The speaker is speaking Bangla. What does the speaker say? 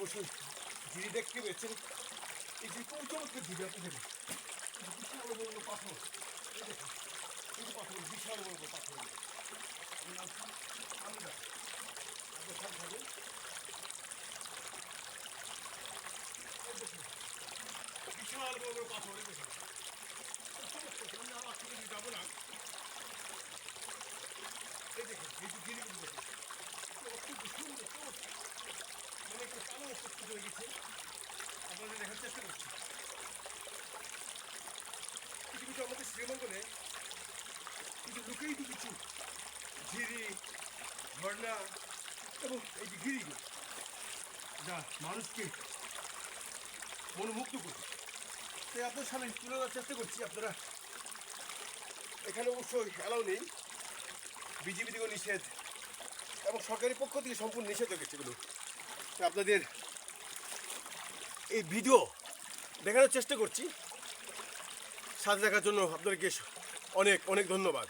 অবশ্যই ঝিরি দেখতে পেয়েছেন। এই যে কোন চমৎকার ঝিরি আপনি দেখেন, বিশাল বড় বড় পাথর, এই দেখুন এই যে পাথর, বিশাল বড় বড় পাথর। আমি নামছি আমি না আপনার সাথে থাকবেন। বিশাল বড় বড় পাথর, এই দেখুন আমি আমার থেকে যাবো না। এই দেখুন এই যে ঝিরিগুলো দেখুন, অত্যন্ত সুন্দর চমৎকার, মানে একটা কালো প্রস্তুত হয়ে গেছে। আপনাদের দেখার চেষ্টা করছি। পৃথিবীতে আমাদের শ্রীমঙ্গলে কিন্তু লুকেই তো কিছু ঝিরি, ঝর্ণা এবং এই যে গিরিগুলো যা মানুষকে মনোমুগ্ধ করে। তাই আপনার সামনে তুলে ধরার চেষ্টা করছি। আপনারা এখানে অবশ্যই অ্যালাউ নেই, বিজিবি থেকে নিষেধ এবং সরকারি পক্ষ থেকে সম্পূর্ণ নিষেধ হয়ে গেছে এগুলো। তাই আপনাদের এই ভিডিও দেখানোর চেষ্টা করছি। সাথে দেখার জন্য আপনাদেরকে অনেক অনেক ধন্যবাদ।